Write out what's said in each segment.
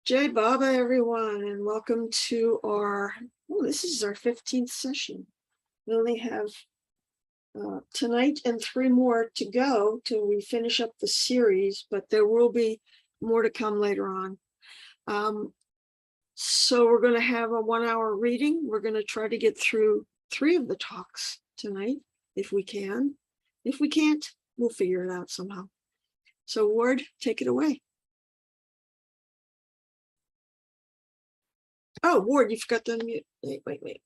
Jai Baba, everyone, and welcome to this is our 15th session. We only have tonight and 3 more to go till we finish up the series, but there will be more to come later on. So we're going to have a 1-hour reading. We're going to try to get through 3 of the talks tonight, if we can. If we can't, we'll figure it out somehow. So Ward, take it away. Oh, Ward, you forgot to unmute. Wait.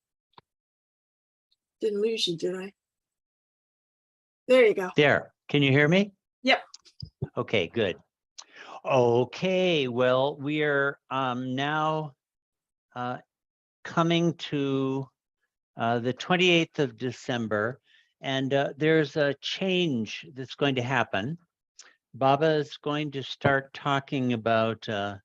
Didn't lose you, did I? There you go. There. Can you hear me? Yep. Okay, good. Okay, well, we are now coming to the 28th of December, and there's a change that's going to happen. Baba is going to start talking about the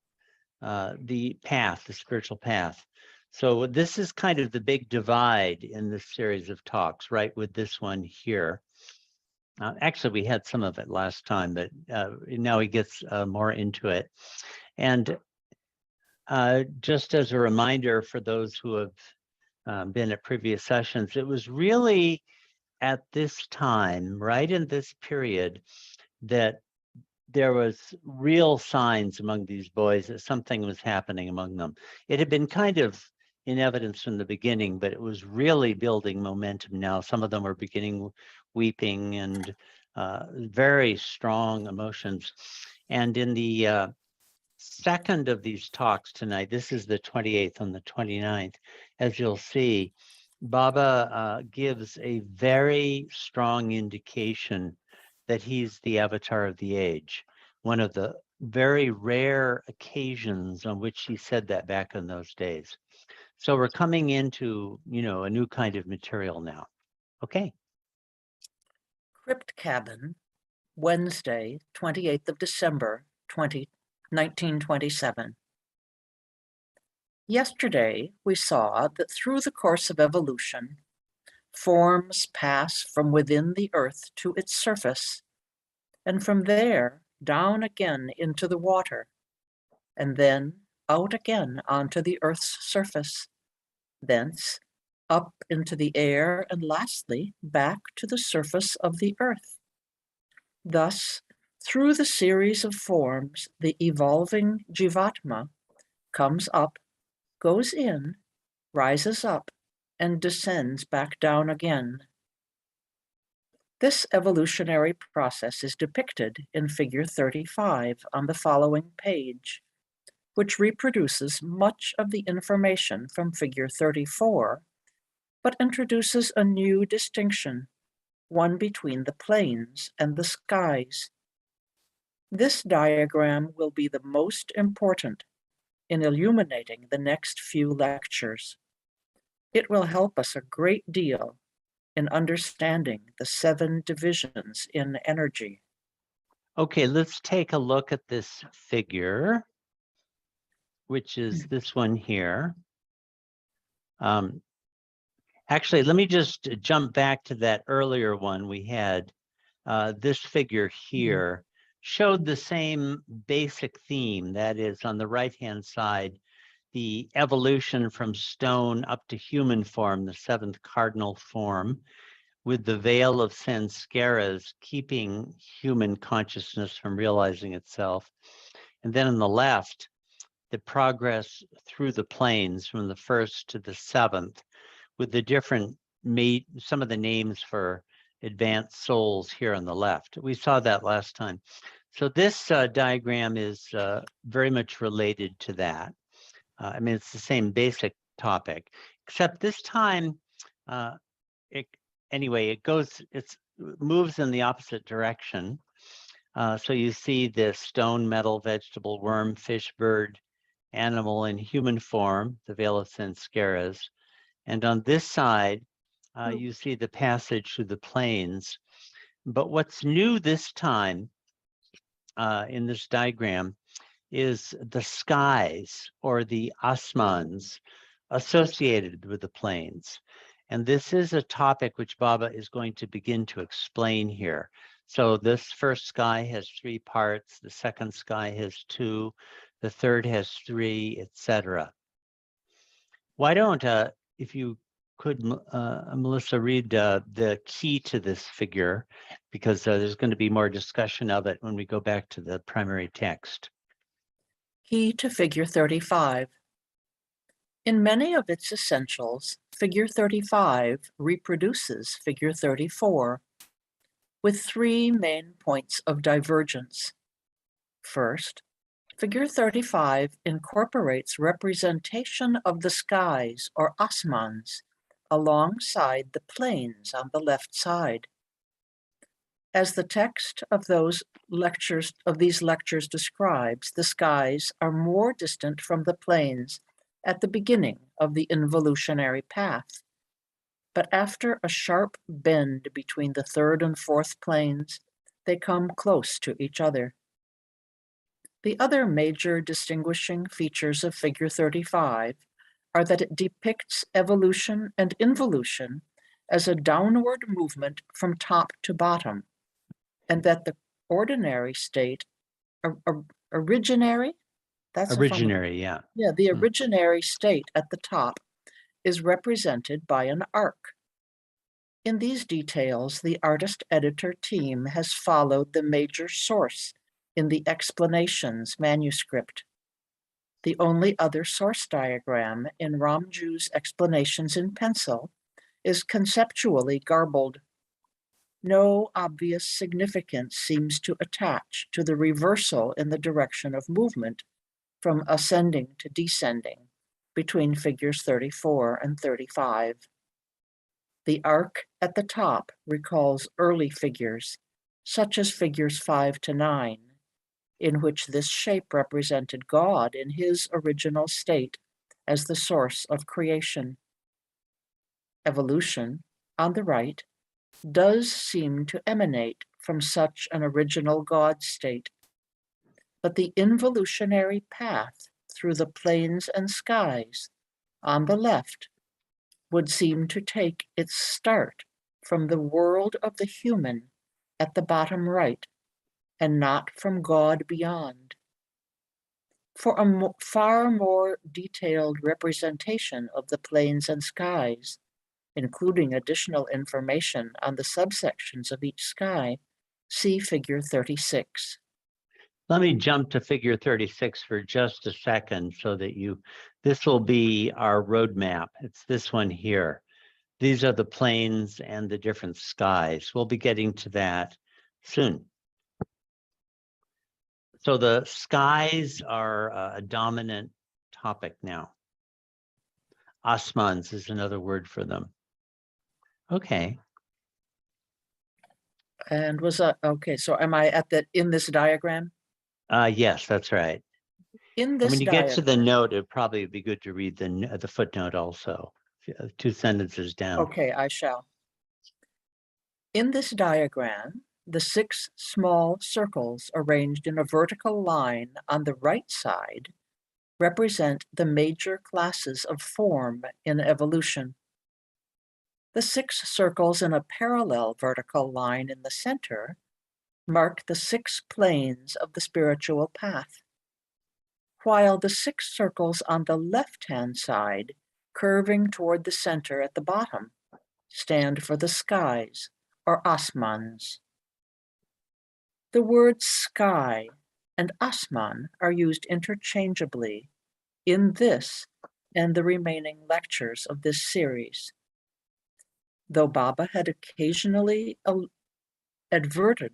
path, the spiritual path. So this is kind of the big divide in this series of talks, right, with this one here. Actually, we had some of it last time, but now he gets more into it. And just as a reminder for those who have been at previous sessions, it was really at this time, right in this period, that there was real signs among these boys that something was happening among them. It had been kind of in evidence from the beginning, but it was really building momentum now. Some of them were beginning weeping and very strong emotions. And in the second of these talks tonight, this is the 28th and the 29th, as you'll see, Baba gives a very strong indication that he's the avatar of the age, one of the very rare occasions on which he said that back in those days. So we're coming into, a new kind of material now. Okay. Crypt Cabin, Wednesday, 28th of December, 1927. Yesterday, we saw that through the course of evolution, forms pass from within the earth to its surface, and from there down again into the water, and then out again onto the earth's surface, thence up into the air, and lastly back to the surface of the earth. Thus, through the series of forms, the evolving Jivatma comes up, goes in, rises up, and descends back down again. This evolutionary process is depicted in figure 35 on the following page, which reproduces much of the information from figure 34, but introduces a new distinction, one between the plains and the skies. This diagram will be the most important in illuminating the next few lectures. It will help us a great deal in understanding the 7 divisions in energy. Okay, let's take a look at this figure, which is this one here. Actually, let me just jump back to that earlier one we had. This figure here showed the same basic theme, that is, on the right-hand side, the evolution from stone up to human form, the 7th cardinal form, with the veil of sanskaras keeping human consciousness from realizing itself. And then on the left, the progress through the planes from the 1st to the 7th, with the different, some of the names for advanced souls here on the left. We saw that last time. So this diagram is very much related to that. I mean, it's the same basic topic, except this time, it moves in the opposite direction. So you see this stone, metal, vegetable, worm, fish, bird, animal, in human form, the veil of sanskaras. And on this side, you see the passage through the plains. But what's new this time in this diagram is the skies, or the asmans, associated with the plains. And this is a topic which Baba is going to begin to explain here. So this first sky has 3 parts, the second sky has 2, the third has 3, etc. Why don't, if you could, Melissa, read the key to this figure, because there's going to be more discussion of it when we go back to the primary text. Key to figure 35. In many of its essentials, figure 35 reproduces figure 34, with 3 main points of divergence. First, figure 35 incorporates representation of the skies or asmans alongside the planes on the left side. As the text of these lectures describes, the skies are more distant from the planes at the beginning of the involutionary path. But after a sharp bend between the third and fourth planes, they come close to each other. The other major distinguishing features of figure 35 are that it depicts evolution and involution as a downward movement from top to bottom, and that the ordinary state, originary, that's Originary, yeah. yeah, the originary state at the top is represented by an arc. In these details, the artist-editor team has followed the major source in the explanations manuscript. The only other source diagram in Ramju's explanations in pencil is conceptually garbled. No obvious significance seems to attach to the reversal in the direction of movement from ascending to descending between figures 34 and 35. The arc at the top recalls early figures, such as figures 5 to 9, in which this shape represented God in his original state as the source of creation. Evolution, on the right, does seem to emanate from such an original God state, but the involutionary path through the plains and skies, on the left, would seem to take its start from the world of the human at the bottom right, and not from God beyond. For a far more detailed representation of the plains and skies, including additional information on the subsections of each sky, see figure 36. Let me jump to figure 36 for just a second so that this will be our roadmap. It's this one here. These are the planes and the different skies. We'll be getting to that soon. So the skies are a dominant topic now. Asmans is another word for them. Okay. And okay, so am I in this diagram? Yes, that's right. In this when you diagram, get to the note, it'd probably be good to read the footnote also, 2 sentences down. Okay, I shall. In this diagram, the 6 small circles arranged in a vertical line on the right side represent the major classes of form in evolution. The 6 circles in a parallel vertical line in the center mark the 6 planes of the spiritual path, while the 6 circles on the left-hand side, curving toward the center at the bottom, stand for the skies, or asmans. The words sky and asman are used interchangeably in this and the remaining lectures of this series. Though Baba had occasionally adverted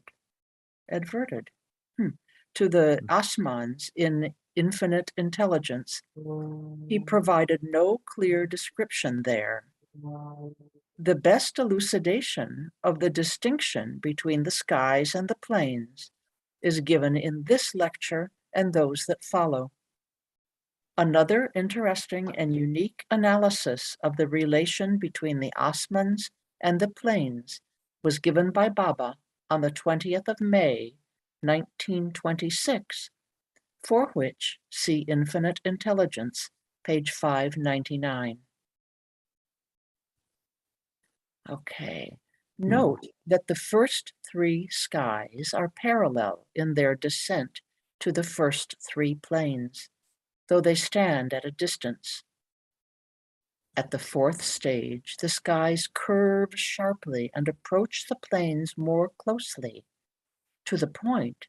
to the asmans in infinite intelligence, he provided no clear description there. The best elucidation of the distinction between the skies and the plains is given in this lecture and those that follow. Another interesting and unique analysis of the relation between the asmans and the plains was given by Baba on the 20th of May, 1926, for which see Infinite Intelligence, page 599. Okay, Note that the first three skies are parallel in their descent to the first three planes, though they stand at a distance. At the fourth stage, the skies curve sharply and approach the planes more closely, to the point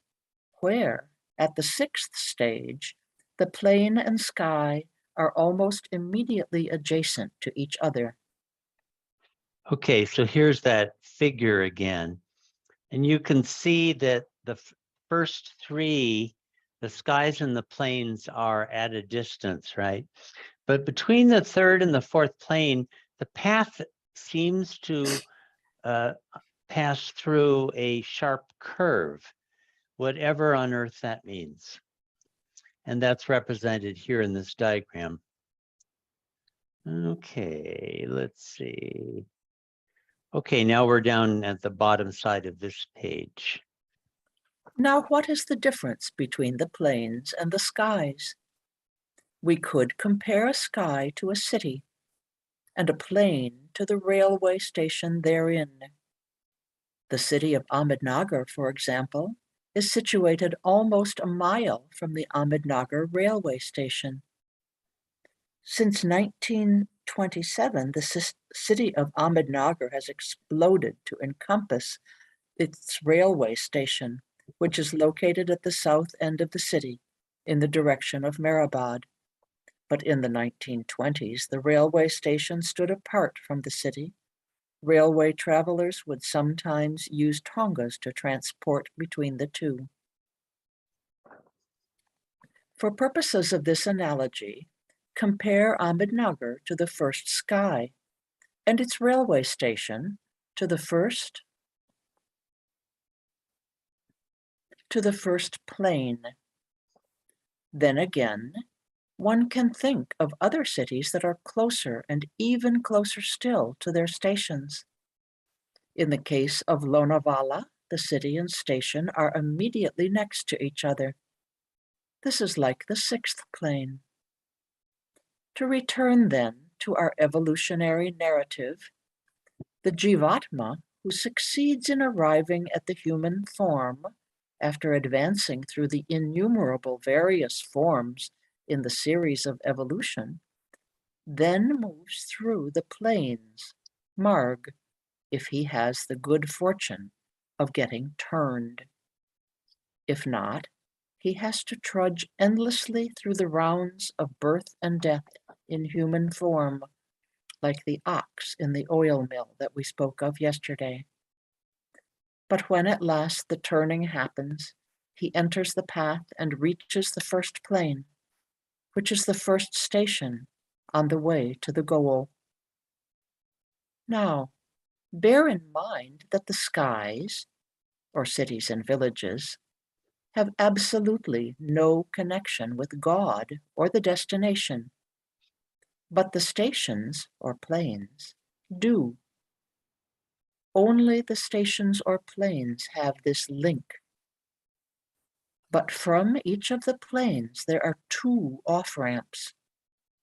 where, at the sixth stage, the plane and sky are almost immediately adjacent to each other. Okay, so here's that figure again. And you can see that the first three, the skies and the planes are at a distance, right? But between the third and the fourth plane, the path seems to pass through a sharp curve, whatever on earth that means. And that's represented here in this diagram. Okay, let's see. Okay, now we're down at the bottom side of this page. Now, what is the difference between the planes and the skies? We could compare a sky to a city and a plane to the railway station therein. The city of Ahmednagar, for example, is situated almost a mile from the Ahmednagar railway station. Since 1927, the city of Ahmednagar has exploded to encompass its railway station, which is located at the south end of the city in the direction of Mehrabad. But in the 1920s, the railway station stood apart from the city. Railway travelers would sometimes use tongas to transport between the two. For purposes of this analogy, compare Ahmednagar to the first sky and its railway station to the first plane. Then again, one can think of other cities that are closer and even closer still to their stations. In the case of Lonavala, the city and station are immediately next to each other. This is like the sixth plane. To return then to our evolutionary narrative, the Jivatma, who succeeds in arriving at the human form after advancing through the innumerable various forms in the series of evolution, then moves through the planes, Marg, if he has the good fortune of getting turned. If not, he has to trudge endlessly through the rounds of birth and death in human form, like the ox in the oil mill that we spoke of yesterday. But when at last the turning happens, he enters the path and reaches the first plane, which is the first station on the way to the goal. Now, bear in mind that the skies, or cities and villages, have absolutely no connection with God or the destination, but the stations, or planes, do. Only the stations or planes have this link. But from each of the planes, there are two off-ramps,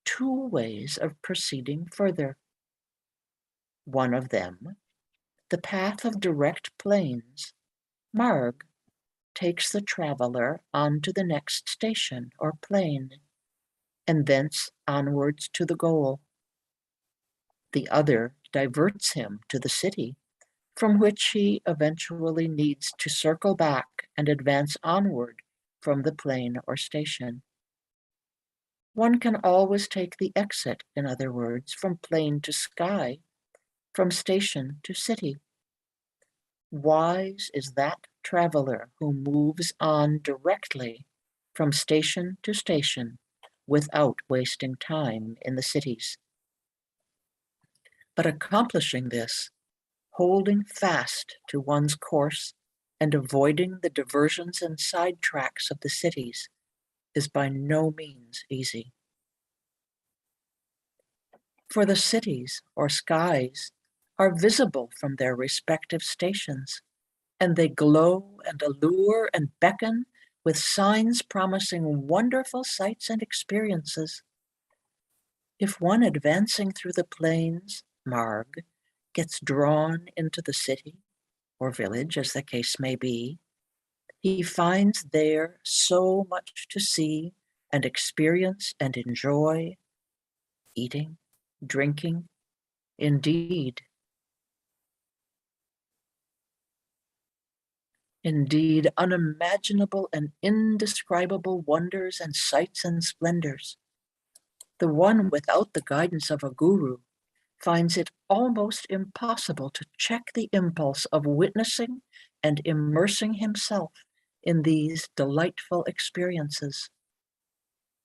two ways of proceeding further. One of them, the path of direct planes, Marg, takes the traveler on to the next station or plane, and thence onwards to the goal. The other diverts him to the city, from which he eventually needs to circle back and advance onward from the plane or station. One can always take the exit, in other words, from plane to sky, from station to city. Wise is that traveler who moves on directly from station to station without wasting time in the cities. But accomplishing this, holding fast to one's course and avoiding the diversions and sidetracks of the cities, is by no means easy. For the cities or skies are visible from their respective stations, and they glow and allure and beckon with signs promising wonderful sights and experiences. If one advancing through the plains, Marg, gets drawn into the city or village, as the case may be, he finds there so much to see and experience and enjoy, eating, drinking, indeed, unimaginable and indescribable wonders and sights and splendors. The one without the guidance of a guru finds it almost impossible to check the impulse of witnessing and immersing himself in these delightful experiences.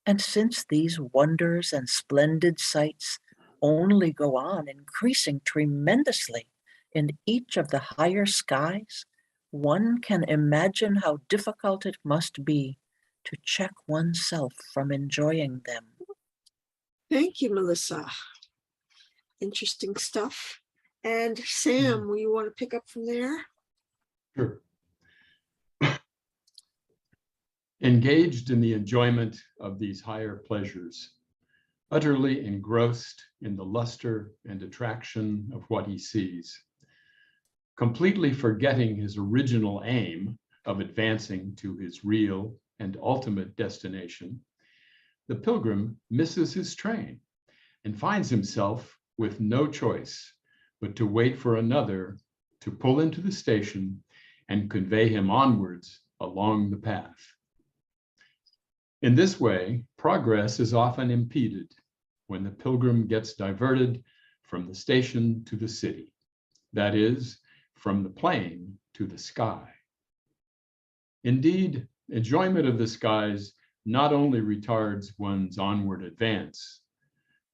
And since these wonders and splendid sights only go on increasing tremendously in each of the higher skies, one can imagine how difficult it must be to check oneself from enjoying them. Thank you, Melissa. Interesting stuff. And Sam, will you want to pick up from there? Sure. Engaged in the enjoyment of these higher pleasures, utterly engrossed in the luster and attraction of what he sees, completely forgetting his original aim of advancing to his real and ultimate destination, the pilgrim misses his train and finds himself with no choice but to wait for another to pull into the station and convey him onwards along the path. In this way, progress is often impeded when the pilgrim gets diverted from the station to the city, that is, from the plain to the sky. Indeed, enjoyment of the skies not only retards one's onward advance,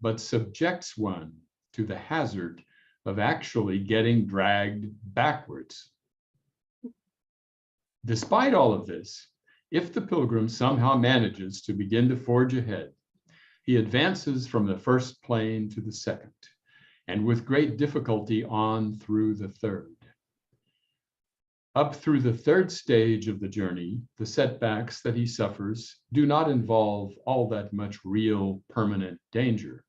but subjects one to the hazard of actually getting dragged backwards. Despite all of this, if the pilgrim somehow manages to begin to forge ahead, he advances from the first plane to the second, and with great difficulty on through the third. Up through the third stage of the journey, the setbacks that he suffers do not involve all that much real permanent danger,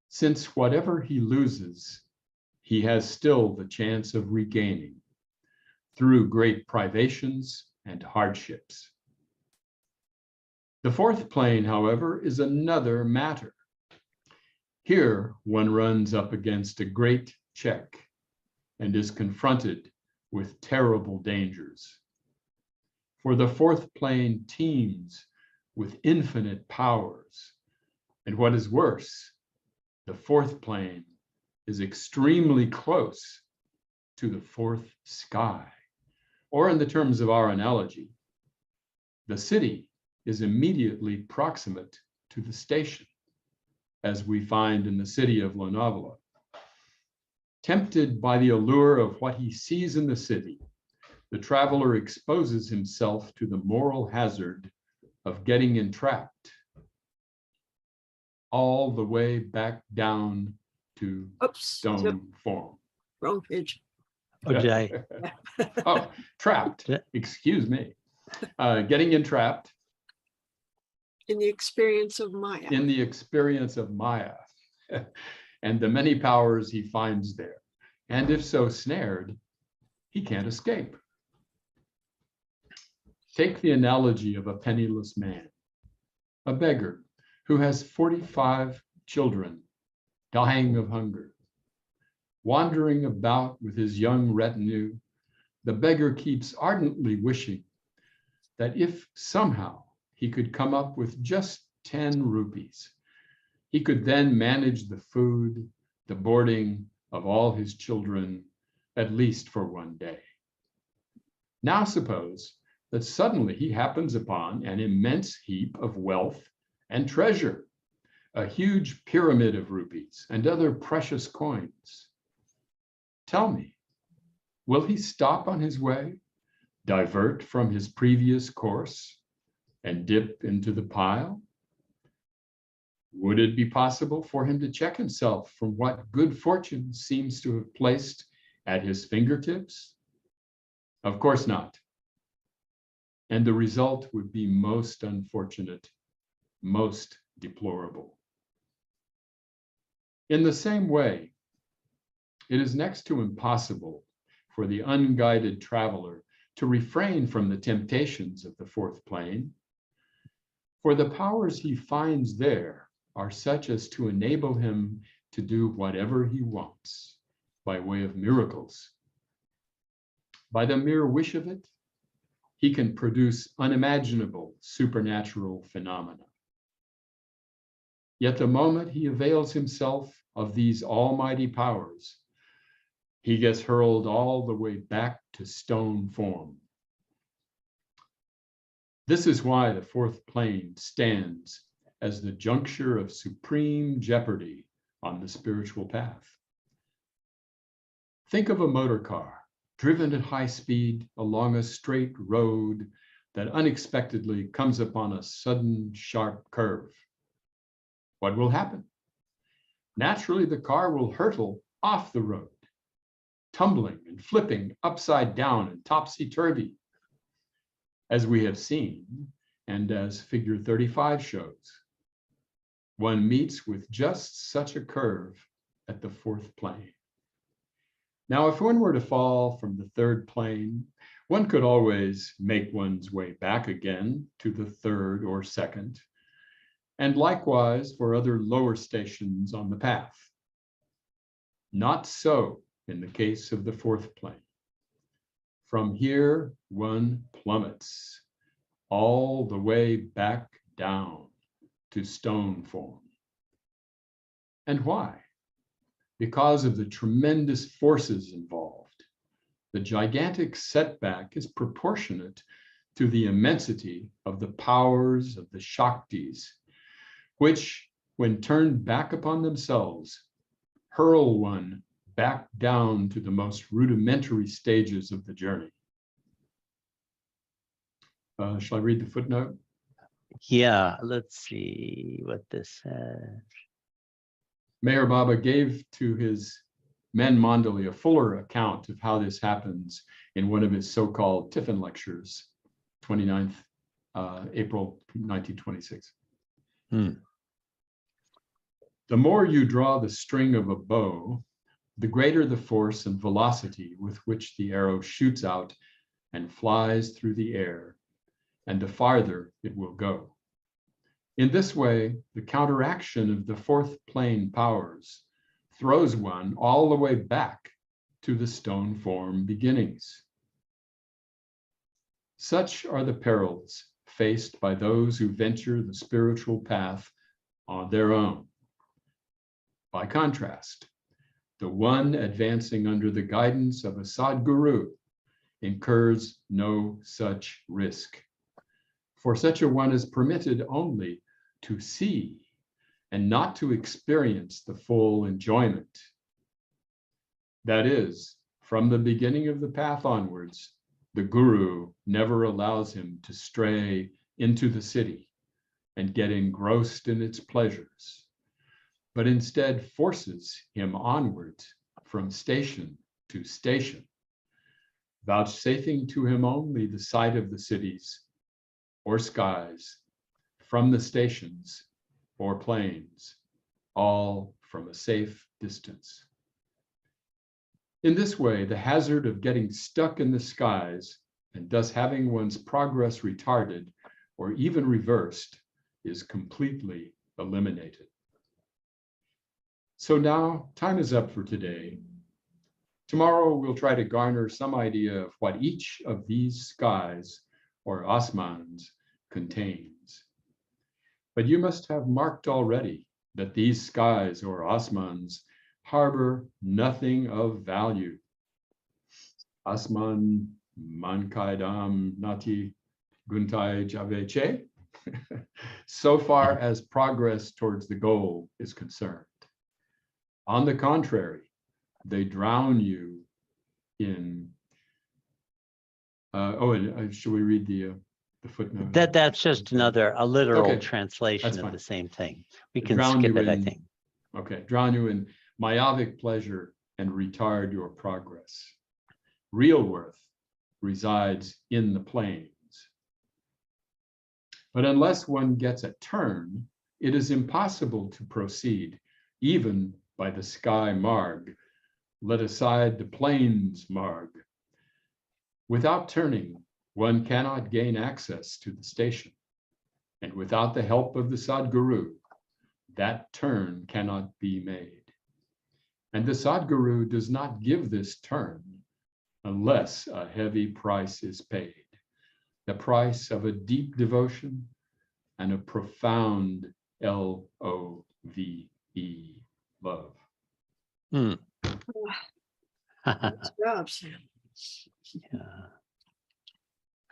since whatever he loses, he has still the chance of regaining through great privations and hardships. The fourth plane, however, is another matter. Here, one runs up against a great check and is confronted with terrible dangers. For the fourth plane teems with infinite powers, and what is worse, the fourth plane is extremely close to the fourth sky. Or in the terms of our analogy, the city is immediately proximate to the station, as we find in the city of Lonavala. Tempted by the allure of what he sees in the city, the traveler exposes himself to the moral hazard of getting entrapped all the way back down to Oops, stone form. wrong page. Ojai. Oh, trapped, excuse me. Getting entrapped In the experience of Maya. in the experience of Maya and the many powers he finds there. And if so snared, he can't escape. Take the analogy of a penniless man, a beggar who has 45 children dying of hunger. Wandering about with his young retinue, the beggar keeps ardently wishing that if somehow he could come up with just 10 rupees, he could then manage the food, the boarding of all his children, at least for one day. Now suppose that suddenly he happens upon an immense heap of wealth and treasure, a huge pyramid of rupees and other precious coins. Tell me, will he stop on his way, divert from his previous course, and dip into the pile? Would it be possible for him to check himself from what good fortune seems to have placed at his fingertips? Of course not. And the result would be most unfortunate, most deplorable. In the same way, It is next to impossible for the unguided traveler to refrain from the temptations of the fourth plane, for the powers he finds there are such as to enable him to do whatever he wants by way of miracles. By the mere wish of it, he can produce unimaginable supernatural phenomena. Yet the moment he avails himself of these almighty powers, he gets hurled all the way back to stone form. This is why the fourth plane stands as the juncture of supreme jeopardy on the spiritual path. Think of a motor car driven at high speed along a straight road that unexpectedly comes upon a sudden sharp curve. What will happen? Naturally, the car will hurtle off the road, tumbling and flipping upside down and topsy-turvy, as we have seen, and as figure 35 shows. One meets with just such a curve at the fourth plane. Now, if one were to fall from the third plane, one could always make one's way back again to the third or second, and likewise for other lower stations on the path. Not so in the case of the fourth plane. From here, one plummets all the way back down to stone form. And why? Because of the tremendous forces involved. The gigantic setback is proportionate to the immensity of the powers of the Shaktis, which, when turned back upon themselves, hurl one back down to the most rudimentary stages of the journey. Shall I read the footnote? Yeah, let's see what this says. Meher Baba gave to his men Mandali a fuller account of how this happens in one of his so-called Tiffin lectures, 29th April 1926. The more you draw the string of a bow, the greater the force and velocity with which the arrow shoots out and flies through the air, and the farther it will go. In this way, the counteraction of the fourth plane powers throws one all the way back to the stone form beginnings. Such are the perils faced by those who venture the spiritual path on their own. By contrast, the one advancing under the guidance of a Sadguru incurs no such risk. For such a one is permitted only to see and not to experience the full enjoyment. That is, from the beginning of the path onwards, the Guru never allows him to stray into the city and get engrossed in its pleasures, but instead forces him onwards from station to station, vouchsafing to him only the sight of the cities or skies from the stations or plains, all from a safe distance. In this way, the hazard of getting stuck in the skies and thus having one's progress retarded or even reversed is completely eliminated. So now time is up for today. Tomorrow we'll try to garner some idea of what each of these skies or asmans contains. But you must have marked already that these skies or asmans harbor nothing of value. Asman mankaidam nati guntai javeche, so far as progress towards the goal is concerned. On the contrary, they drown you in, should we read the footnote? That's just a literal Okay, translation that's of fine. the same thing. We can Drown skip you it, I in- think. Okay, drown you in myopic pleasure and retard your progress. Real worth resides in the plains. But unless one gets a turn, it is impossible to proceed, even by the sky marg, let aside the plains marg. Without turning, one cannot gain access to the station. And without the help of the Sadguru, that turn cannot be made. And the Sadguru does not give this turn unless a heavy price is paid, the price of a deep devotion and a profound L-O-V-E, love. Hmm. Good job, Sam. Yeah.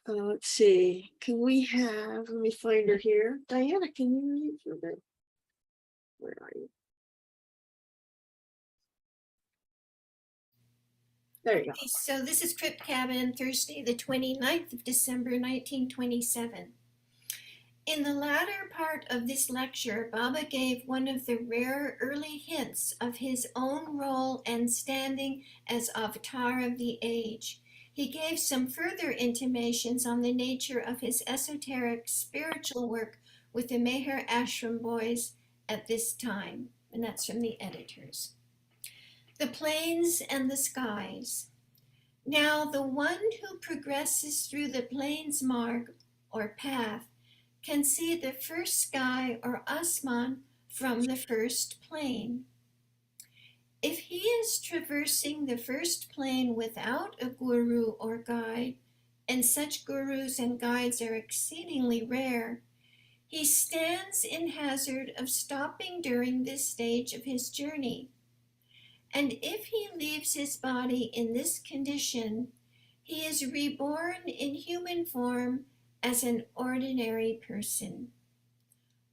Let's see, can we have, let me find her here. Diana, can you read for a bit? Where are you? There you go. So this is Crypt Cabin, Thursday, the 29th of December, 1927. In the latter part of this lecture, Baba gave one of the rare early hints of his own role and standing as avatar of the age. He gave some further intimations on the nature of his esoteric spiritual work with the Meher Ashram boys at this time, and that's from the editors. The plains and the skies. Now the one who progresses through the plains marg, or path, can see the first sky or asman from the first plane. If he is traversing the first plane without a guru or guide, and such gurus and guides are exceedingly rare, he stands in hazard of stopping during this stage of his journey. And if he leaves his body in this condition, he is reborn in human form as an ordinary person.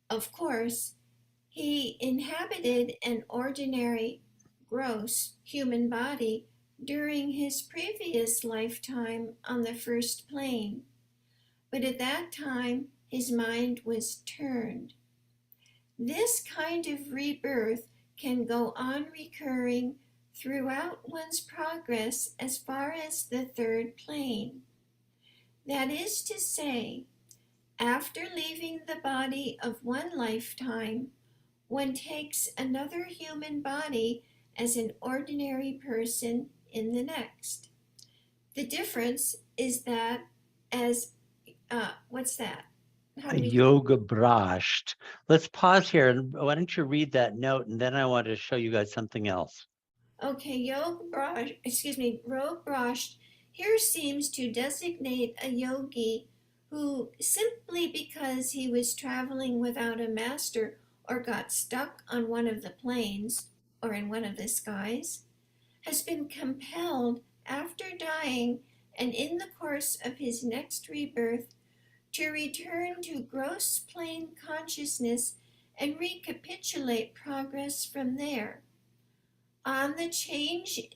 Of course, he inhabited an ordinary, gross human body during his previous lifetime on the first plane, but at that time his mind was turned. This kind of rebirth can go on recurring throughout one's progress as far as the third plane. That is to say, after leaving the body of one lifetime, one takes another human body as an ordinary person in the next. The difference is that as, what's that? How do we Yoga brashed. Let's pause here and why don't you read that note and then I want to show you guys something else. Okay, Rogue Brashed here seems to designate a yogi who, simply because he was traveling without a master or got stuck on one of the plains or in one of the skies, has been compelled after dying and in the course of his next rebirth to return to gross plane consciousness and recapitulate progress from there. On the change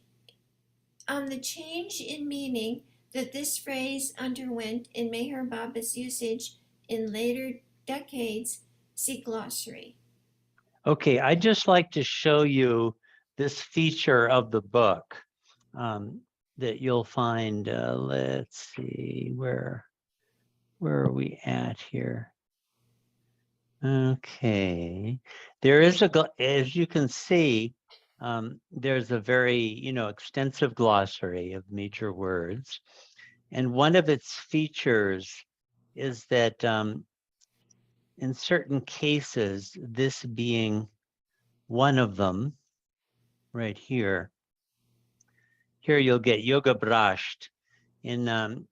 in meaning that this phrase underwent in Meher Baba's usage in later decades, see glossary. Okay, I'd just like to show you this feature of the book that you'll find. Let's see, where are we at here? Okay, there is as you can see, there's a very, extensive glossary of major words. And one of its features is that in certain cases, this being one of them, right here, you'll get yoga brashed. In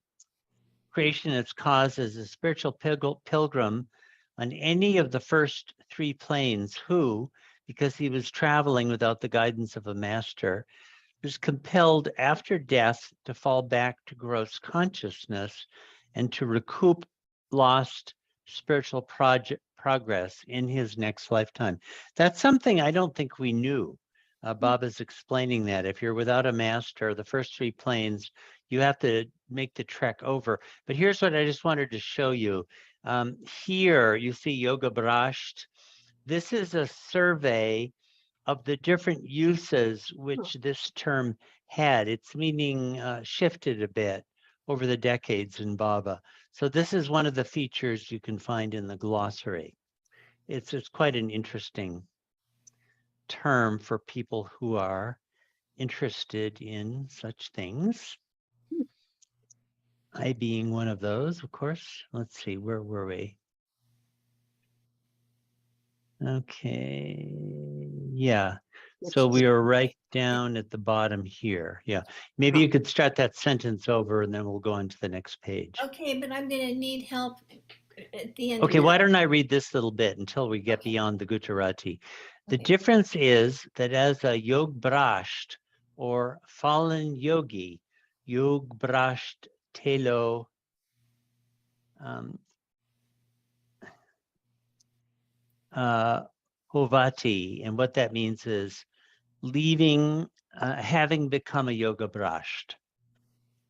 creation, its cause as a spiritual pilgrim on any of the first three planes who, because he was traveling without the guidance of a master, was compelled after death to fall back to gross consciousness and to recoup lost spiritual progress in his next lifetime. That's something I don't think we knew. Baba's explaining that if you're without a master, the first three planes, you have to make the trek over. But here's what I just wanted to show you. Here you see Yoga Brasht. This is a survey of the different uses which this term had. Its meaning shifted a bit over the decades in Baba. So this is one of the features you can find in the glossary. It's quite an interesting term for people who are interested in such things. I being one of those, of course. Let's see, where were we? Okay, yeah. So we are right down at the bottom here. Yeah, maybe you could start that sentence over and then we'll go on to the next page. Okay, but I'm going to need help at the end. Okay, of why that. don't I read this little bit until we get Okay. beyond the Gujarati. The Okay. difference is that as a Yog Brasht or fallen yogi, Yog Brasht Telo Hovati, and what that means is leaving, having become a Yoga Brasht.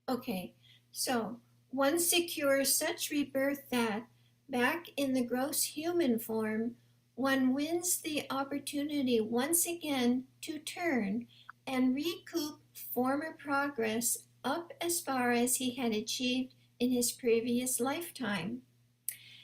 Okay, so one secures such rebirth that, back in the gross human form, one wins the opportunity once again to turn and recoup former progress up as far as he had achieved in his previous lifetime.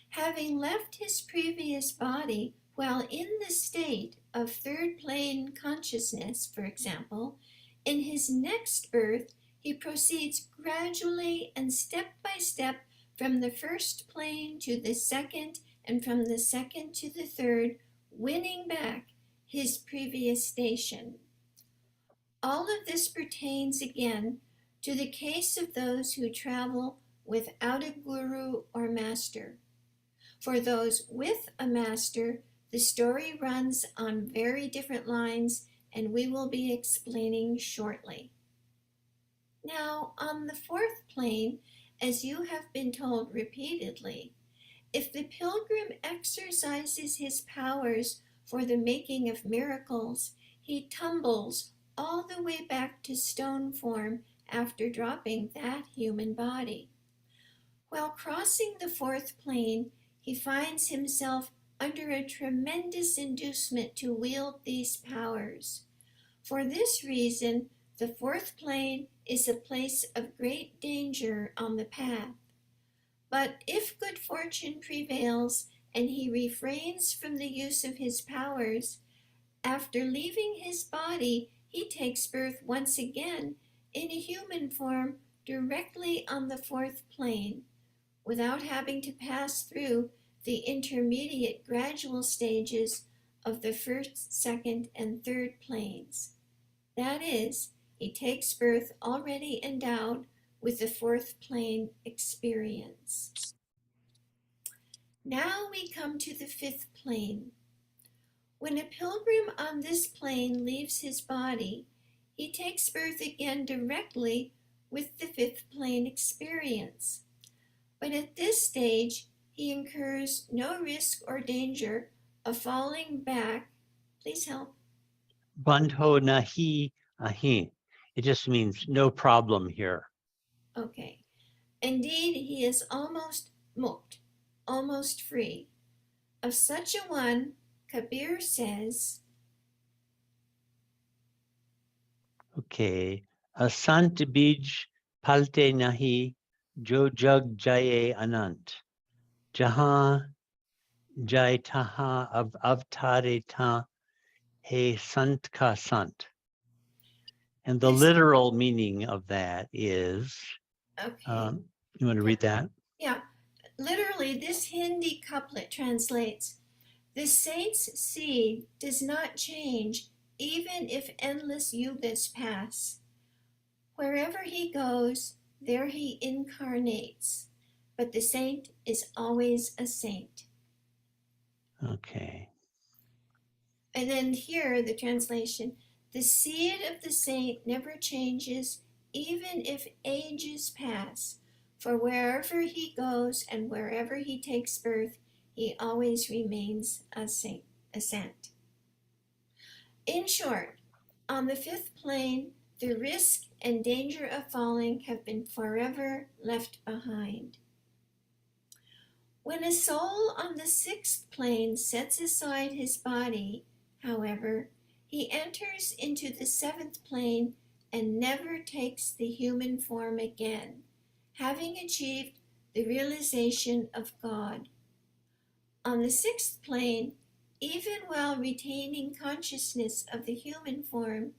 Having left his previous body while in the state of third plane consciousness, for example, in his next birth, he proceeds gradually and step by step from the first plane to the second and from the second to the third, winning back his previous station. All of this pertains again to the case of those who travel without a guru or master. For those with a master, the story runs on very different lines, and we will be explaining shortly. Now, on the fourth plane, as you have been told repeatedly, if the pilgrim exercises his powers for the making of miracles, he tumbles all the way back to stone form after dropping that human body. While crossing the fourth plane, he finds himself under a tremendous inducement to wield these powers. For this reason, the fourth plane is a place of great danger on the path. But if good fortune prevails and he refrains from the use of his powers, after leaving his body, he takes birth once again in a human form directly on the fourth plane, without having to pass through the intermediate gradual stages of the first, second, and third planes. That is, he takes birth already endowed with the fourth plane experience. Now we come to the fifth plane. When a pilgrim on this plane leaves his body, he takes birth again directly with the fifth plane experience. But at this stage, he incurs no risk or danger of falling back. Please help. Bandho nahi ahi. It just means no problem here. Okay. Indeed, he is almost mukt, almost free. Of such a one, Kabir says, Okay. Asant bij palte nahi jo jug jaye anant. Jahan jai taha avtare ta he sant ka sant. And the This- literal meaning of that is, okay, you want to read that? yeah, literally, this Hindi couplet translates, the saint's seed does not change even if endless yugas pass. Wherever he goes, there he incarnates, but the saint is always a saint. Okay. And then here, the translation, the seed of the saint never changes, even if ages pass. For wherever he goes and wherever he takes birth, he always remains a saint. In short, on the fifth plane, the risk and danger of falling have been forever left behind. When a soul on the sixth plane sets aside his body, however, he enters into the seventh plane and never takes the human form again, having achieved the realization of God. On the sixth plane, even while retaining consciousness of the human form,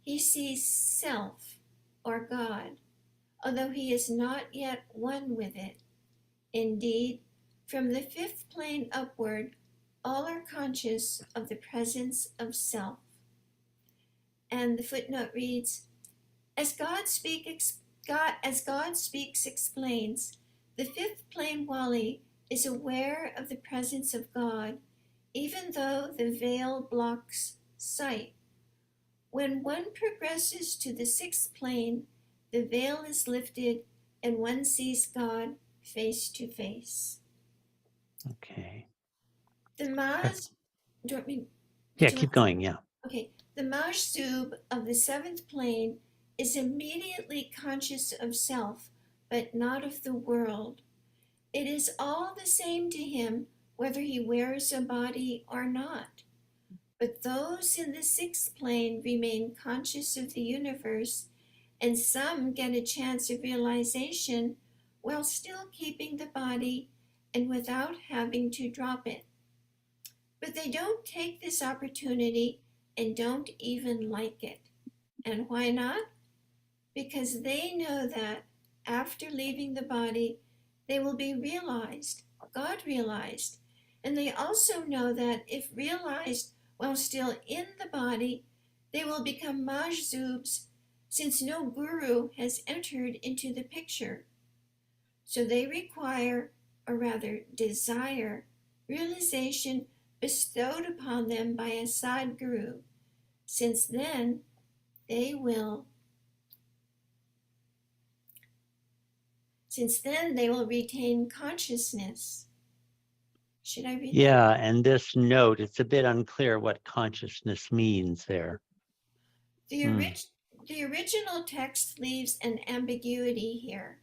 He sees self, or God, although he is not yet one with it. Indeed, from the fifth plane upward, all are conscious of the presence of self. And the footnote reads, as God speaks explains, the fifth plane Wali is aware of the presence of God, even though the veil blocks sight. When one progresses to the sixth plane, the veil is lifted and one sees God face to face. Okay. The Maz, do you want me? Yeah, did you keep want- going. Yeah. Okay, the Majzub of the seventh plane is immediately conscious of self, but not of the world. It is all the same to him whether he wears a body or not. But those in the sixth plane remain conscious of the universe, and some get a chance of realization while still keeping the body and without having to drop it. But they don't take this opportunity and don't even like it. And why not? Because they know that after leaving the body, they will be realized, God realized. And they also know that if realized while still in the body, they will become majzubs, since no guru has entered into the picture. So they require, or rather desire, realization bestowed upon them by a Sadguru, since then they will retain consciousness. Should I read that? Yeah. And this note, it's a bit unclear what consciousness means there. The original text leaves an ambiguity here.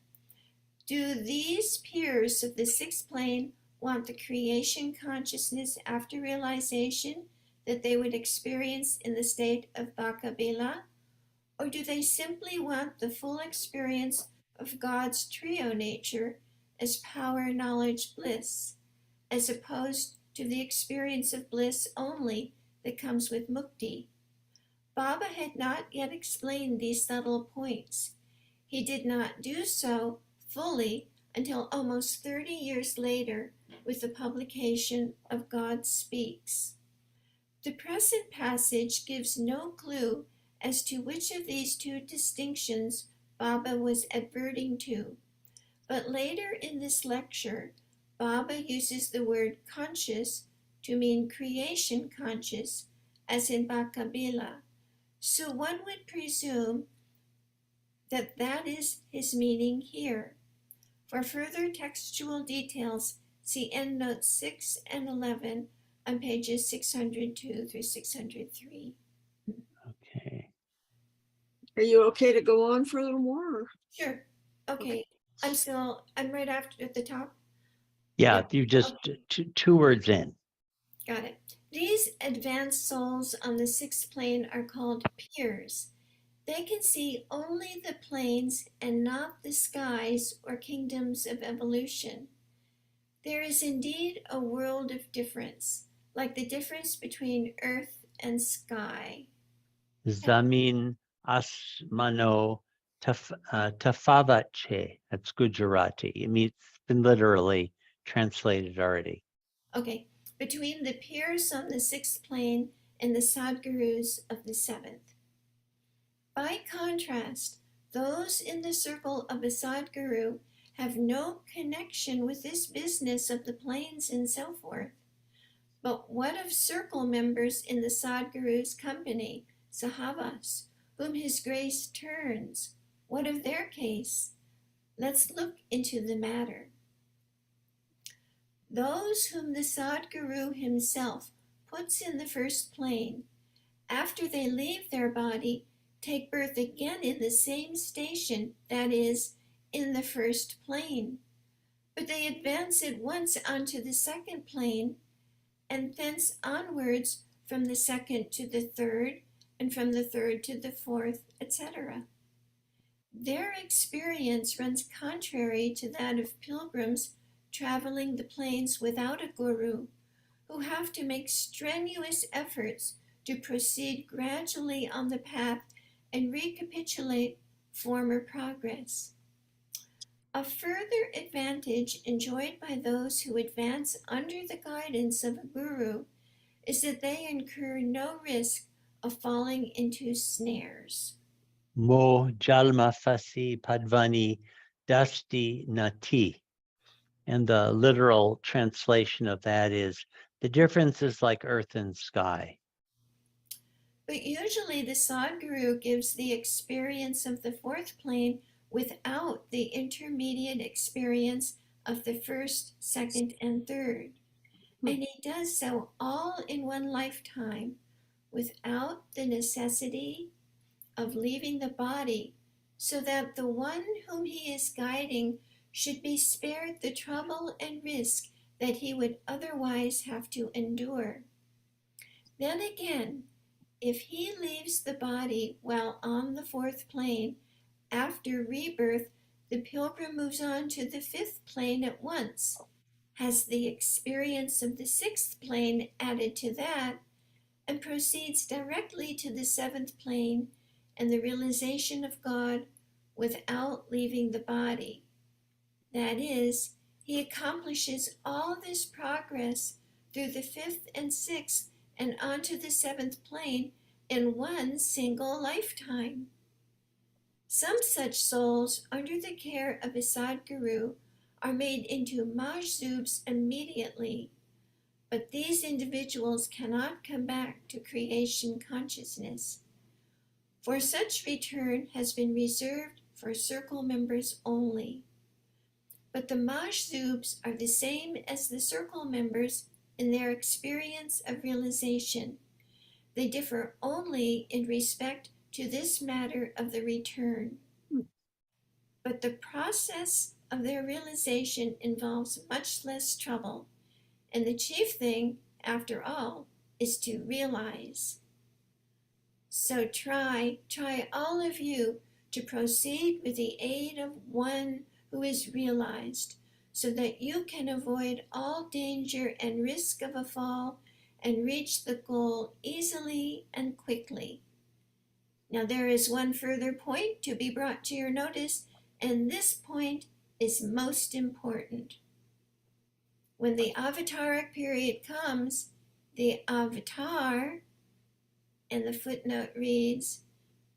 Do these peers of the sixth plane want the creation consciousness after realization that they would experience in the state of Bakabila? Or do they simply want the full experience of God's trio nature as power, knowledge, bliss, as opposed to the experience of bliss only that comes with mukti? Baba had not yet explained these subtle points. He did not do so fully until almost 30 years later with the publication of God Speaks. The present passage gives no clue as to which of these two distinctions Baba was adverting to, but later in this lecture, Baba uses the word conscious to mean creation conscious, as in Bakabila. So one would presume that that is his meaning here. For further textual details, see endnotes 6 and 11 on pages 602 through 603. Okay. Are you okay to go on for a little more? Sure. Okay. I'm right after at the top. Yeah. You just two words in. Got it. These advanced souls on the sixth plane are called peers. They can see only the planes and not the skies or kingdoms of evolution. There is indeed a world of difference, like the difference between earth and sky. Zamin Asmano Tafavache. That's Gujarati. It means it's been literally translated already. Okay, between the peers on the sixth plane and the Sadgurus of the seventh. By contrast, those in the circle of a Sadguru have no connection with this business of the planes and so forth. But what of circle members in the Sadguru's company, Sahavas, whom his grace turns? What of their case? Let's look into the matter. Those whom the Sadguru himself puts in the first plane, after they leave their body, take birth again in the same station, that is, in the first plane. But they advance at once onto the second plane, and thence onwards from the second to the third, and from the third to the fourth, etc. Their experience runs contrary to that of pilgrims traveling the plains without a guru, who have to make strenuous efforts to proceed gradually on the path and recapitulate former progress. A further advantage enjoyed by those who advance under the guidance of a guru is that they incur no risk of falling into snares. Mo jalma fasi padvani dasti nati. And the literal translation of that is, the difference is like earth and sky. But usually the Sadguru gives the experience of the fourth plane without the intermediate experience of the first, second, and third. And he does so all in one lifetime without the necessity of leaving the body, so that the one whom he is guiding should be spared the trouble and risk that he would otherwise have to endure. Then again, if he leaves the body while on the fourth plane, after rebirth, the pilgrim moves on to the fifth plane at once, has the experience of the sixth plane added to that, and proceeds directly to the seventh plane and the realization of God without leaving the body. That is, he accomplishes all this progress through the fifth and sixth and onto the seventh plane in one single lifetime. Some such souls, under the care of a Sadguru, are made into Majzubs immediately, but these individuals cannot come back to creation consciousness, for such return has been reserved for circle members only. But the Majzubs are the same as the circle members in their experience of realization. They differ only in respect to this matter of the return. But the process of their realization involves much less trouble, and the chief thing, after all, is to realize. So try all of you to proceed with the aid of one who is realized, so that you can avoid all danger and risk of a fall and reach the goal easily and quickly. Now there is one further point to be brought to your notice, and this point is most important. When the avataric period comes, the avatar, and the footnote reads,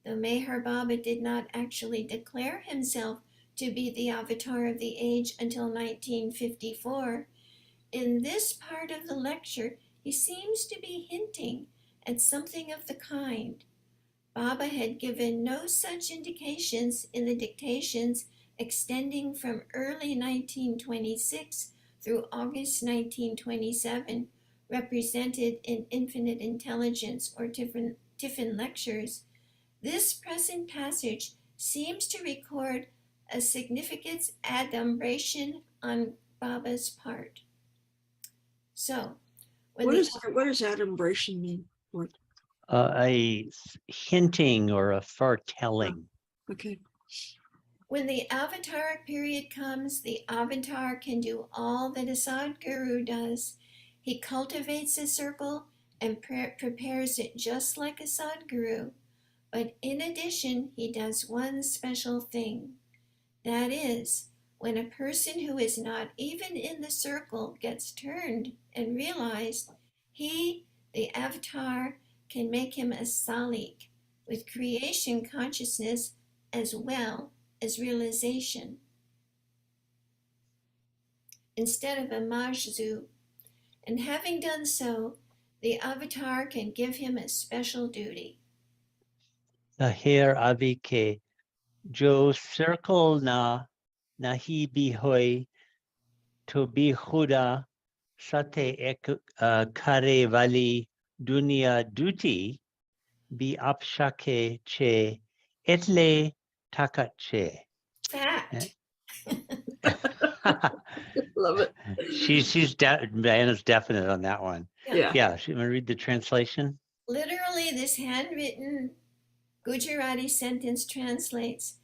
though Meher Baba did not actually declare himself to be the avatar of the age until 1954, in this part of the lecture he seems to be hinting at something of the kind. Baba had given no such indications in the dictations extending from early 1926 through August 1927, represented in Infinite Intelligence or Tiffin lectures. This present passage seems to record a significant adumbration on Baba's part. So, What does adumbration mean? What? A hinting or a foretelling. Okay. When the avataric period comes, the avatar can do all that a Sadguru does. He cultivates a circle and prepares it just like a Sadguru. But in addition, he does one special thing. That is, when a person who is not even in the circle gets turned and realized, he, the avatar, can make him a Salik with creation consciousness as well as realization, instead of a Majzu. And having done so, the avatar can give him a special duty. Tahir avike jo circle na nahi bihoi to bi khuda sate ek kare vali dunia duty bi apshake che etle takat che. Fact. Love it. Diana's definite on that one. Yeah. Yeah, should we read the translation? Literally, this handwritten Gujarati sentence translates,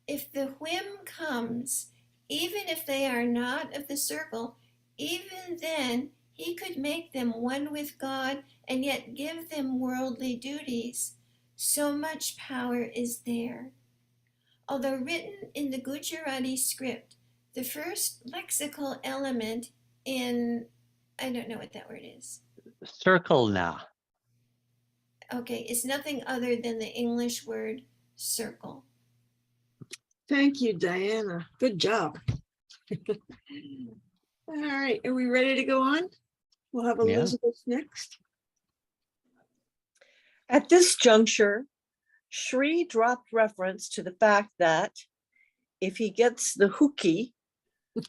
if the whim comes, even if they are not of the circle, even then he could make them one with God and yet give them worldly duties. So much power is there. Although written in the Gujarati script, the first lexical element in, I don't know what that word is. Circle now. Okay, it's nothing other than the English word circle. Thank you, Diana. Good job. All right, are we ready to go on? We'll have Yeah. Elizabeth next. At this juncture, Shri dropped reference to the fact that if he gets the hooky,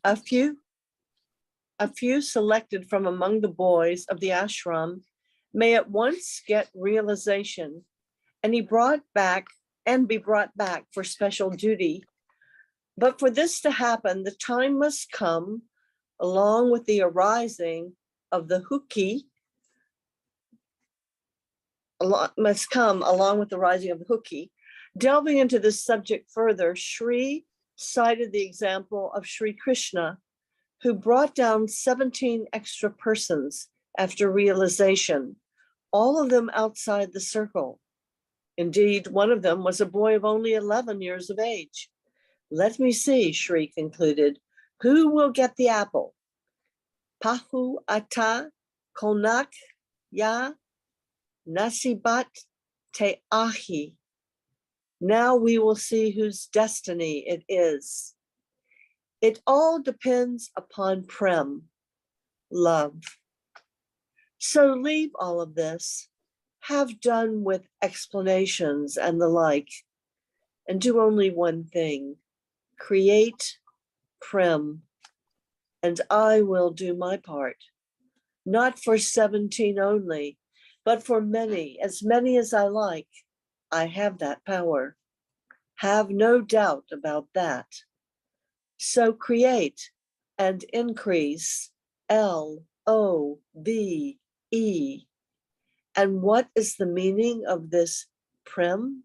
a few selected from among the boys of the ashram may at once get realization and be brought back for special duty. But for this to happen, the time must come along with the arising of the hooky, Delving into this subject further, Shri cited the example of Shri Krishna, who brought down 17 extra persons after realization, all of them outside the circle. Indeed, one of them was a boy of only 11 years of age. Let me see, Shri concluded, who will get the apple? Pahu ata konak ya nasibat te ahi. Now we will see whose destiny it is. It all depends upon prem, love. So leave all of this, have done with explanations and the like, and do only one thing, create prem, and I will do my part, not for 17 only, but for many as I like. I have that power. Have no doubt about that. So create and increase LOVE. And what is the meaning of this prem?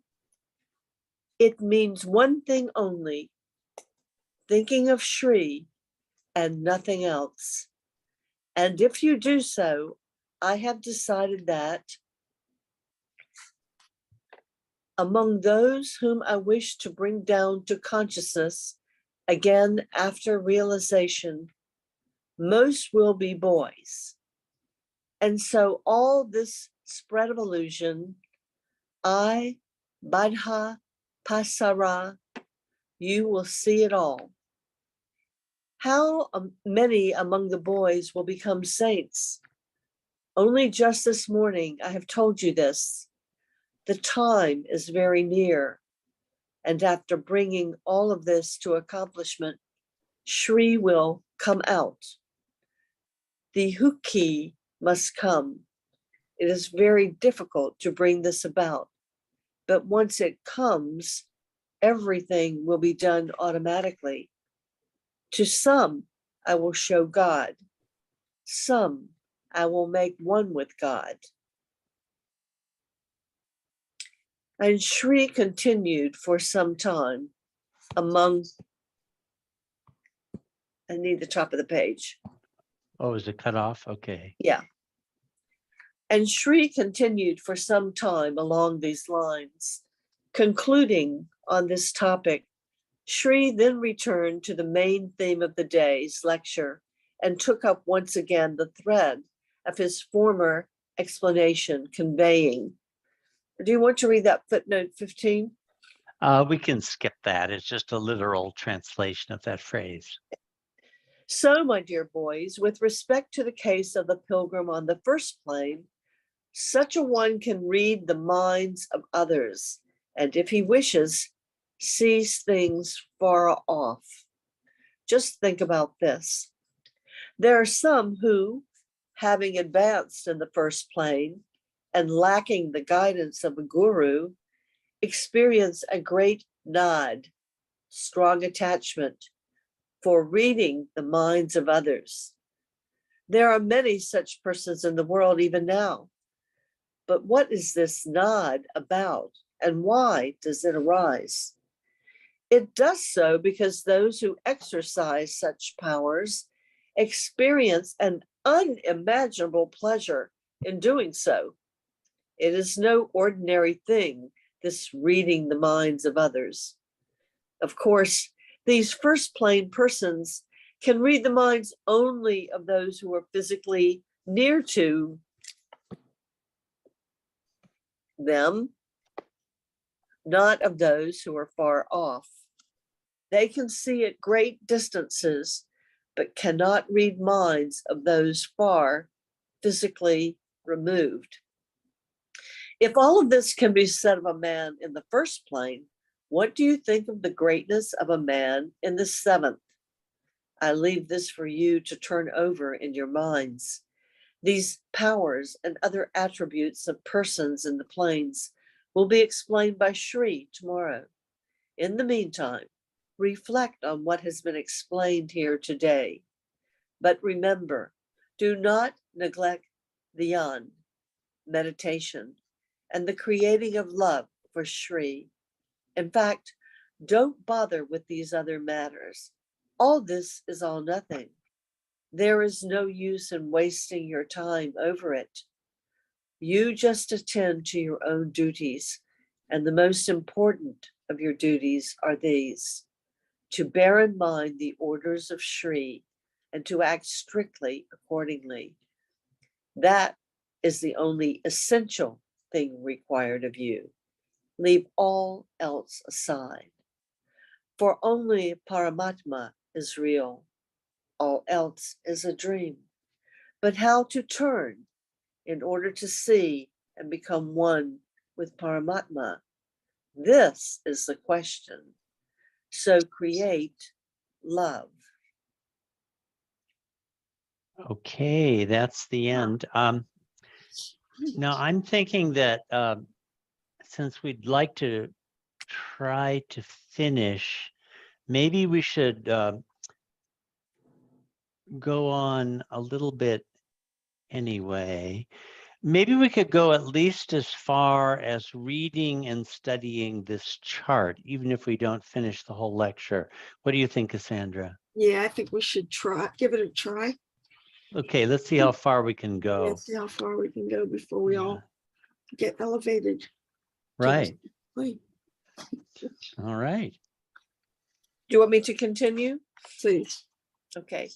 It means one thing only, thinking of Shri and nothing else. And if you do so, I have decided that among those whom I wish to bring down to consciousness again after realization, most will be boys. And so all this spread of illusion, I, Badha, Pasara, you will see it all. How many among the boys will become saints? Only just this morning I have told you this. The time is very near. And after bringing all of this to accomplishment, Shri will come out. The hooky must come. It is very difficult to bring this about. But once it comes, everything will be done automatically. To some, I will show God. Some, I will make one with God. And Shri continued for some time among, I need the top of the page. Oh, is it cut off? Okay. Yeah. And Shri continued for some time along these lines. Concluding on this topic, Shri then returned to the main theme of the day's lecture and took up once again the thread of his former explanation, conveying. Do you want to read that footnote 15? We can skip that. It's just a literal translation of that phrase. So, my dear boys, with respect to the case of the pilgrim on the first plane, such a one can read the minds of others, and if he wishes, sees things far off. Just think about this. There are some who, having advanced in the first plane and lacking the guidance of a guru, experience a great nod, strong attachment for reading the minds of others. There are many such persons in the world even now. But what is this nod about, and why does it arise? It does so because those who exercise such powers experience an unimaginable pleasure in doing so. It is no ordinary thing this reading the minds of others. Of course, these first plane persons can read the minds only of those who are physically near to them, not of those who are far off. They can see at great distances, but cannot read minds of those far, physically removed. If all of this can be said of a man in the first plane, what do you think of the greatness of a man in the seventh? I leave this for you to turn over in your minds. These powers and other attributes of persons in the planes will be explained by Shri tomorrow. In the meantime, reflect on what has been explained here today. But remember, do not neglect dhyan, meditation, and the creating of love for Shri. In fact, don't bother with these other matters. All this is all nothing. There is no use in wasting your time over it. You just attend to your own duties, and the most important of your duties are these: to bear in mind the orders of Shri and to act strictly accordingly. That is the only essential thing required of you. Leave all else aside. For only Paramatma is real. All else is a dream. But how to turn in order to see and become one with Paramatma? This is the question. So create love. Okay, that's the end. Now I'm thinking that since we'd like to try to finish, maybe we should go on a little bit anyway. Maybe we could go at least as far as reading and studying this chart, even if we don't finish the whole lecture. What do you think, Cassandra? Yeah, I think we should give it a try. Okay, let's see how far we can go. Let's see how far we can go before we all get elevated. Right. Wait, All right. Do you want me to continue? please. Okay.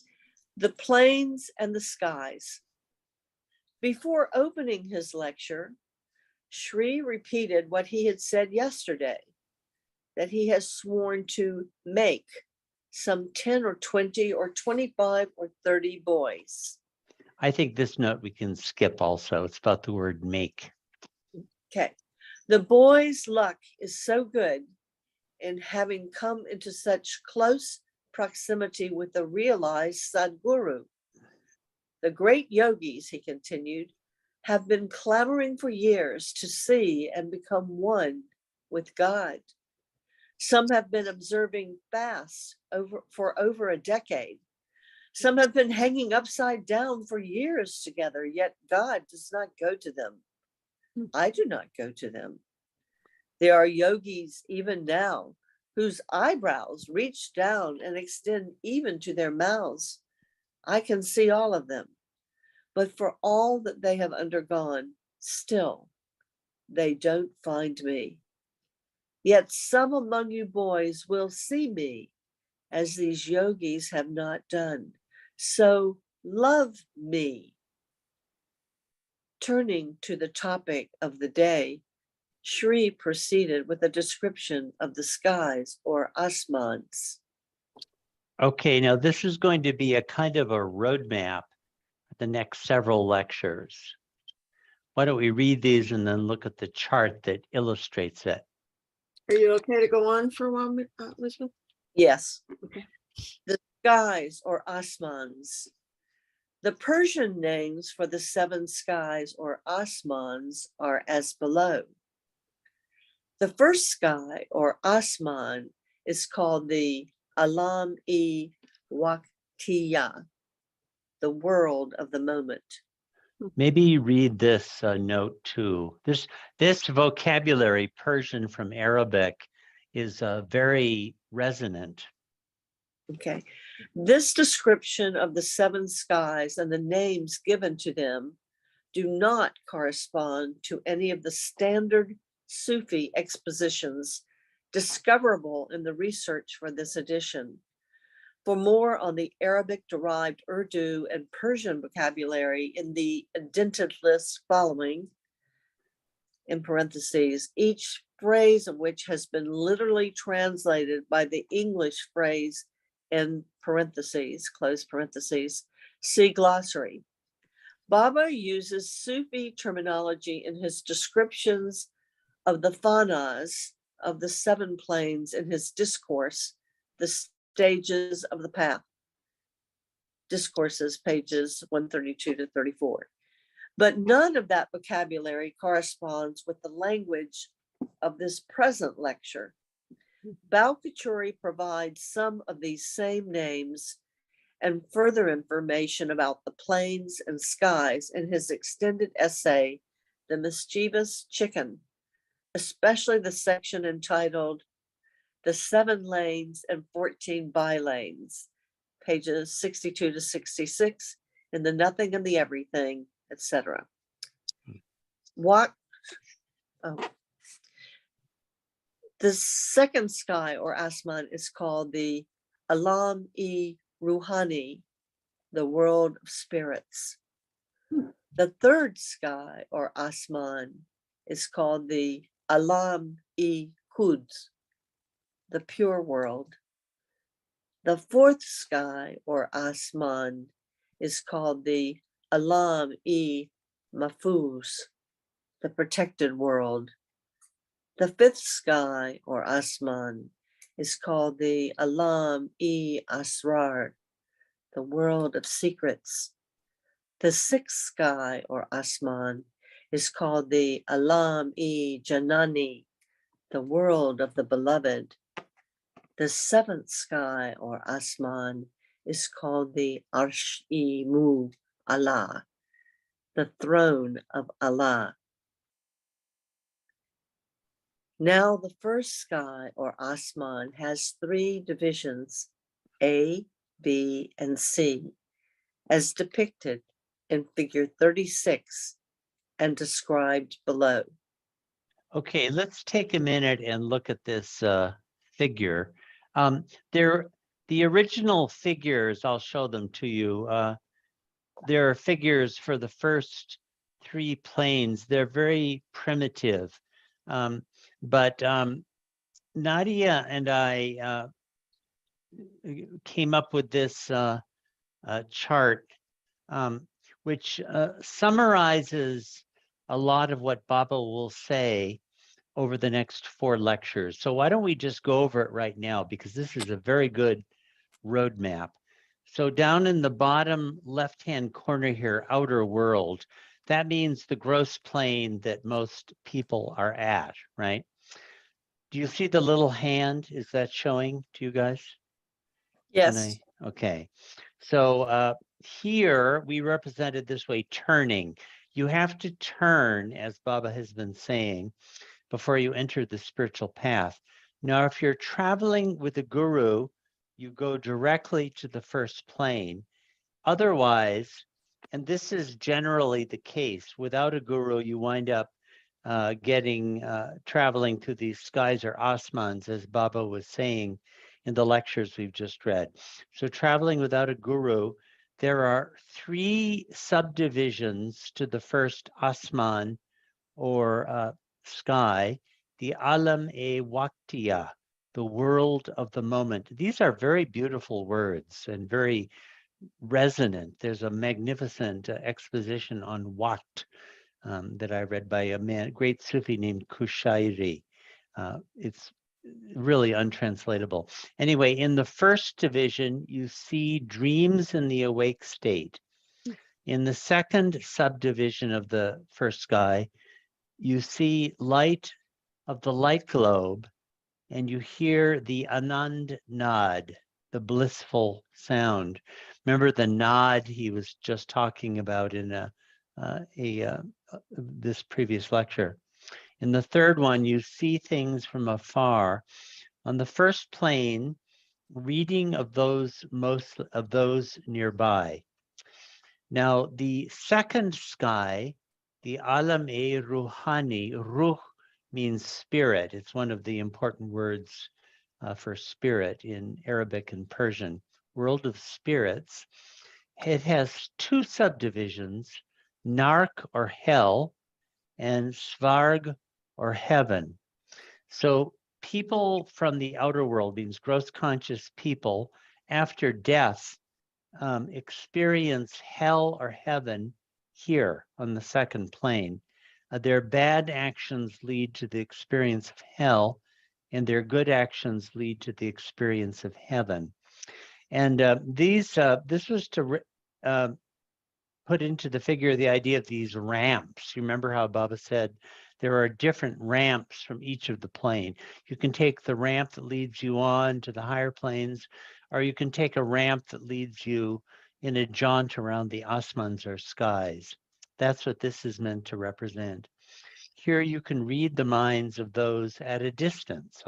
The plains and the skies. Before opening his lecture, Shri repeated what he had said yesterday, that he has sworn to make some 10 or 20 or 25 or 30 boys. I think this note we can skip also. It's about the word make. Okay. The boy's luck is so good in having come into such close proximity with the realized Sadguru. The great yogis, he continued, have been clamoring for years to see and become one with God. Some have been observing fasts for over a decade. Some have been hanging upside down for years together, yet God does not go to them. I do not go to them. There are yogis even now whose eyebrows reach down and extend even to their mouths. I can see all of them. But for all that they have undergone, still, they don't find me. Yet some among you boys will see me, as these yogis have not done. So love me. Turning to the topic of the day, Shri proceeded with a description of the skies or asmans. Okay, now this is going to be a kind of a roadmap for the next several lectures. Why don't we read these and then look at the chart that illustrates it? Are you okay to go on for a while, Elizabeth? Yes. Okay. The skies or asmans. The Persian names for the seven skies or asmans are as below. The first sky or asman is called the Alam-e-Waqtiya, the world of the moment. Maybe read this note too. This vocabulary, Persian from Arabic, is very resonant. Okay. This description of the seven skies and the names given to them do not correspond to any of the standard Sufi expositions discoverable in the research for this edition. For more on the Arabic-derived Urdu and Persian vocabulary in the indented list following, in parentheses, each phrase of which has been literally translated by the English phrase in parentheses, close parentheses, see glossary. Baba uses Sufi terminology in his descriptions of the fanas of the seven planes in his discourse, The Stages of the Path. Discourses, pages 132 to 34. But none of that vocabulary corresponds with the language of this present lecture. Balkachuri provides some of these same names and further information about the plains and skies in his extended essay, The Mischievous Chicken, especially the section entitled The 7 Lanes and 14 By-Lanes, pages 62 to 66, in The Nothing and the Everything, etc. The second sky or Asman is called the Alam-e-Ruhani, the world of spirits. The third sky or Asman is called the Alam-e-Kud, the pure world. The fourth sky or Asman is called the Alam-e-Mafuz, the protected world. The fifth sky or Asman is called the Alam-e-Asrar, the world of secrets. The sixth sky or Asman is called the Alam-e-Janani, the world of the beloved. The seventh sky or Asman is called the Arsh-e-Mu Allah, the throne of Allah. Now the first sky or Asman has 3 divisions, A, B, and C, as depicted in figure 36 and described below. Okay, let's take a minute and look at this figure. The original figures, I'll show them to you. There are figures for the first 3 planes. They're very primitive. But Nadia and I came up with this chart, which summarizes a lot of what Baba will say over the next 4 lectures. So why don't we just go over it right now, because this is a very good roadmap. So down in the bottom left-hand corner here, outer world, that means the gross plane that most people are at, right? Do you see the little hand? Is that showing to you guys? Yes. Okay. So here we represent it this way, turning. You have to turn, as Baba has been saying, before you enter the spiritual path. Now, if you're traveling with a guru, you go directly to the first plane. Otherwise, and this is generally the case, without a guru, you wind up traveling through these skies or asmans, as Baba was saying in the lectures we've just read. So traveling without a guru, there are 3 subdivisions to the first asman or sky, the Alam-e-Waktiya, the world of the moment. These are very beautiful words and very resonant. There's a magnificent exposition on Waqt that I read by a great Sufi named Kushairi. It's really untranslatable. Anyway, in the first division, you see dreams in the awake state. In the second subdivision of the first sky, you see light of the light globe, and you hear the Anand Nad, the blissful sound. Remember the Nad he was just talking about in this previous lecture. In the third one, you see things from afar. On the first plane, reading of those nearby. Now, the second sky, the Alam-e-Ruhani, Ruh means spirit. It's one of the important words for spirit in Arabic and Persian. World of spirits. It has two subdivisions, Nark or hell, and Svarg or heaven. So people from the outer world, means gross conscious people, after death, experience hell or heaven here on the second plane. Their bad actions lead to the experience of hell, and their good actions lead to the experience of heaven. And this was to put into the figure the idea of these ramps. You remember how Baba said there are different ramps from each of the plane. You can take the ramp that leads you on to the higher planes, or you can take a ramp that leads you in a jaunt around the asmans or skies. That's what this is meant to represent. Here you can read the minds of those at a distance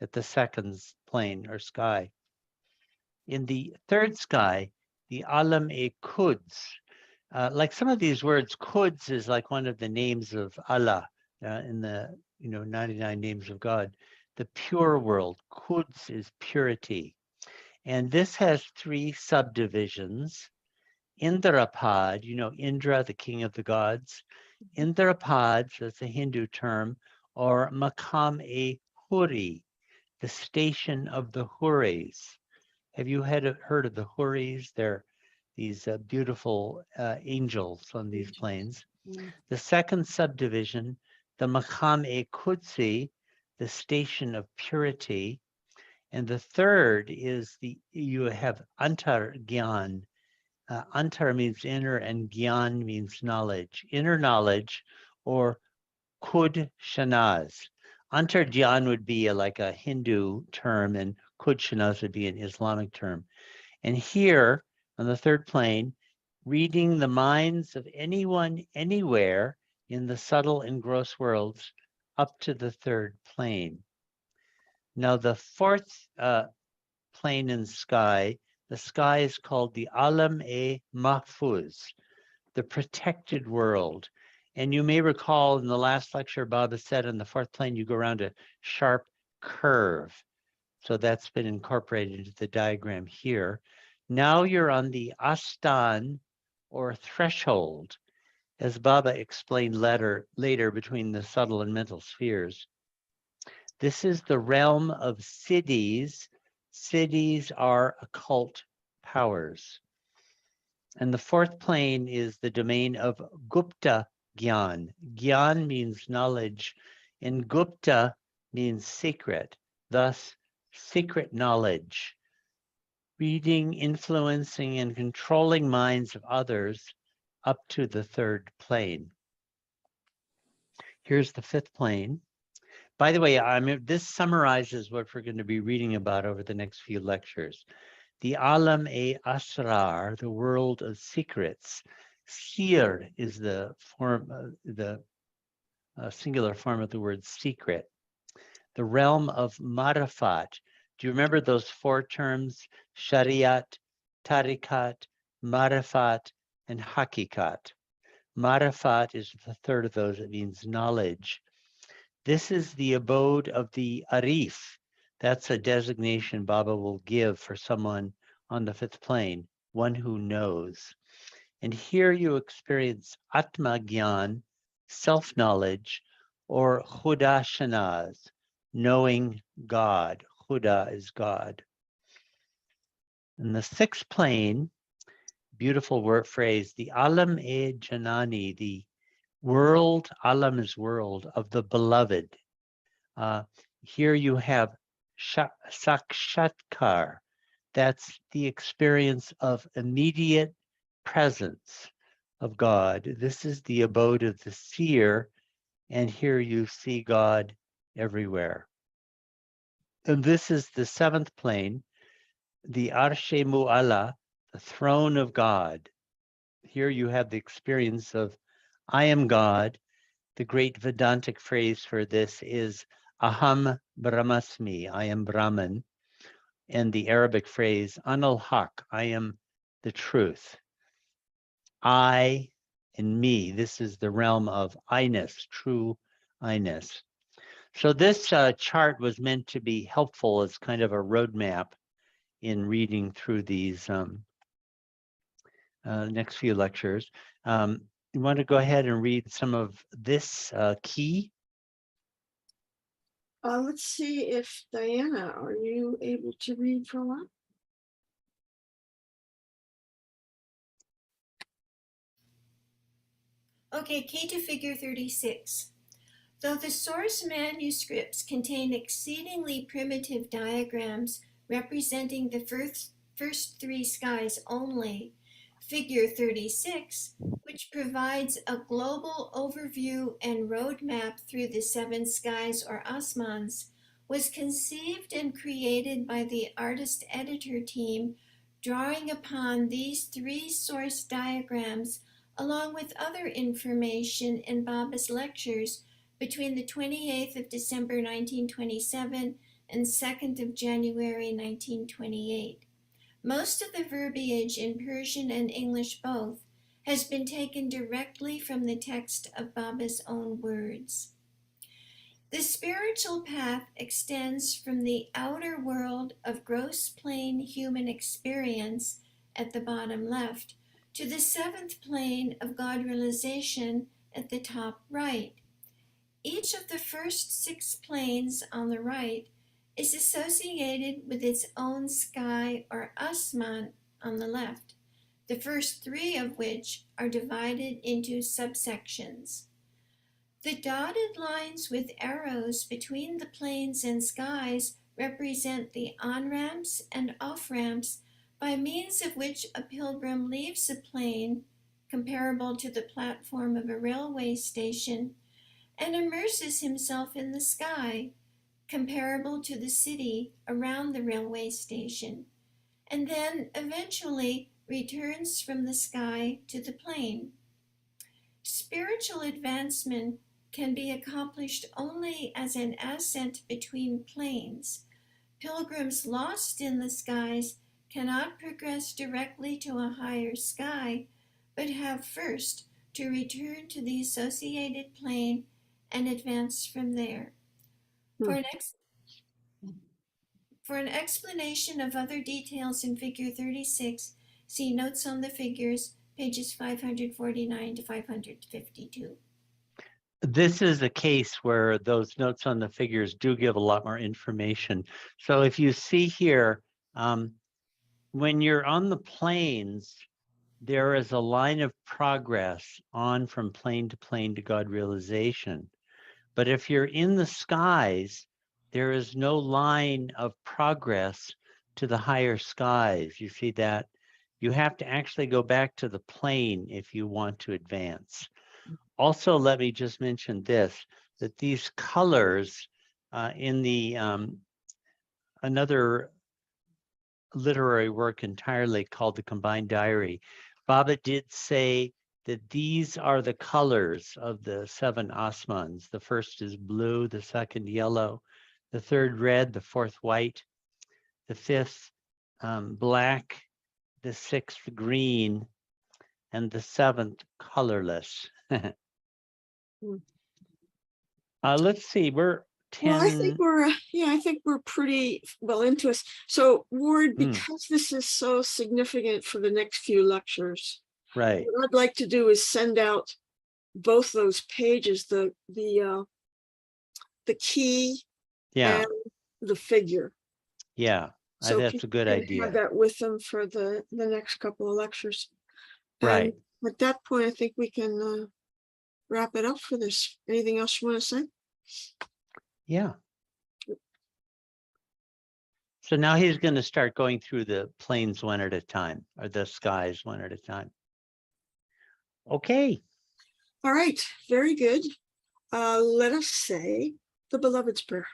at the second plane or sky. In the third sky, the Alam-e-Quds, like some of these words, Quds is like one of the names of Allah in the 99 names of God. The pure world, Quds is purity. And this has three subdivisions. Indrapad, Indra, the king of the gods. Indrapads, that's a Hindu term, or Makam-e-Huri, the station of the Huris. Have you heard of the Huris? They're these beautiful angels on these planes. The second subdivision, the Makam-e-Qudsi, the station of purity. And the third is you have Antar Gyan. Antar means inner and Gyan means knowledge. Inner knowledge, or Kud Shanaz. Antar Gyan would be like a Hindu term, and Kud Shanaz would be an Islamic term. And here on the third plane, reading the minds of anyone, anywhere in the subtle and gross worlds up to the third plane. Now the fourth plane in sky, the sky is called the Alam-e-Mahfuz, the protected world. And you may recall in the last lecture, Baba said on the fourth plane, you go around a sharp curve. So that's been incorporated into the diagram here. Now you're on the Astan, or threshold, as Baba explained later between the subtle and mental spheres. This is the realm of siddhis. Siddhis are occult powers. And the fourth plane is the domain of Gupta Gyan. Gyan means knowledge, and Gupta means secret, thus secret knowledge. Reading, influencing, and controlling minds of others up to the third plane. Here's the fifth plane. By the way, this summarizes what we're going to be reading about over the next few lectures. The Alam-e-Asrar, the world of secrets. Sir is the singular form of the word secret. The realm of Marifat. Do you remember those four terms? Shariat, Tariqat, Marifat, and Hakikat. Marifat is the third of those. It means knowledge. This is the abode of the Arif. That's a designation Baba will give for someone on the fifth plane, one who knows. And here you experience Atma Gyan, self-knowledge, or Khuda Shanaz, knowing God. Khuda is God. In the sixth plane, beautiful word phrase, the Alam-e-Janani, the world, Alam is world, of the beloved. Here you have Sakshatkar. That's the experience of immediate presence of God. This is the abode of the seer, and here you see God everywhere. And this is the seventh plane, the Arshe Mu'ala, the throne of God. Here you have the experience of I am God. The great Vedantic phrase for this is Aham Brahmasmi, I am Brahman. And the Arabic phrase Anal Haq, I am the truth. I and me, this is the realm of I-ness, true I-ness. So this chart was meant to be helpful as kind of a roadmap in reading through these next few lectures. You want to go ahead and read some of this key? Let's see if Diana, are you able to read for a while? Okay, key to figure 36. Though the source manuscripts contain exceedingly primitive diagrams representing the first three skies only, figure 36, which provides a global overview and roadmap through the seven skies or asmans, was conceived and created by the artist-editor team, drawing upon these three source diagrams along with other information in Baba's lectures between the 28th of December 1927 and 2nd of January 1928. Most of the verbiage in Persian and English both has been taken directly from the text of Baba's own words. The spiritual path extends from the outer world of gross plane human experience at the bottom left to the seventh plane of God realization at the top right. Each of the first six planes on the right is associated with its own sky or asman on the left, the first three of which are divided into subsections. The dotted lines with arrows between the planes and skies represent the on-ramps and off-ramps by means of which a pilgrim leaves a plane, comparable to the platform of a railway station, and immerses himself in the sky, comparable to the city around the railway station, and then eventually returns from the sky to the plane. Spiritual advancement can be accomplished only as an ascent between planes. Pilgrims lost in the skies cannot progress directly to a higher sky, but have first to return to the associated plane and advance from there. For an explanation of other details in figure 36, see notes on the figures, pages 549 to 552. This is a case where those notes on the figures do give a lot more information. So if you see here, when you're on the planes, there is a line of progress on from plane to God realization. But if you're in the skies, there is no line of progress to the higher skies. You see that? You have to actually go back to the plane if you want to advance. Also, let me just mention this, that these colors in the another literary work entirely called The Combined Diary, Baba did say that these are the colors of the seven asmans. The first is blue, the second yellow, the third red, the fourth white, the fifth black, the sixth green, and the seventh colorless. Let's see, we're 10. Well, I think we're pretty well into us. So Ward, because this is so significant for the next few lectures, Right. what I'd like to do is send out both those pages, the key Yeah. and the figure. Yeah. So That's a people good can idea. have that with them for the next couple of lectures. Right. And at that point, I think we can wrap it up for this. Anything else you want to say? Yeah. So now he's going to start going through the planes one at a time, or the skies one at a time. Okay. All right, very good. Let us say the Beloved's Prayer.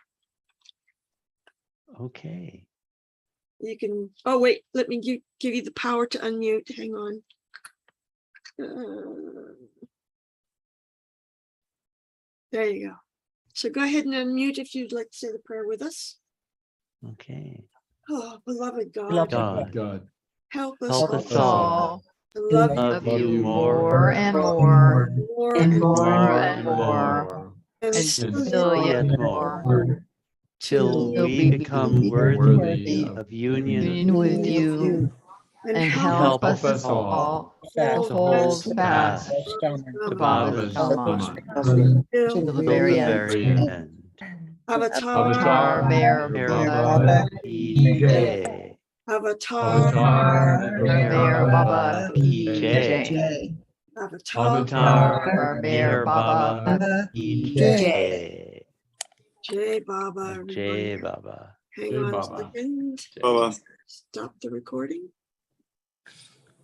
Okay. You can, oh wait, let me give you the power to unmute. Hang on. There you go. So go ahead and unmute if you'd like to say the prayer with us. Okay. Oh, beloved God, Beloved God, God, help us help all us all to love love you you you more more and more more and and more more and more. and and and still still yet yet more, till we become worthy of union with you and and help help us all all Fast to hold fast fast down to Baba's Baba's Baba's Dhamma till to the till very the end. very end. Avatar, Avatar, Mayor Mayor Baba, Baba Ki Jai. Avatar, Mayor Baba Ki Jai. Jai. Avatar, Mayor Baba Ki Jai. Jai. Jai Baba. Jai everyone. Baba. Hang Jai on a Baba. second. Baba. Stop the recording.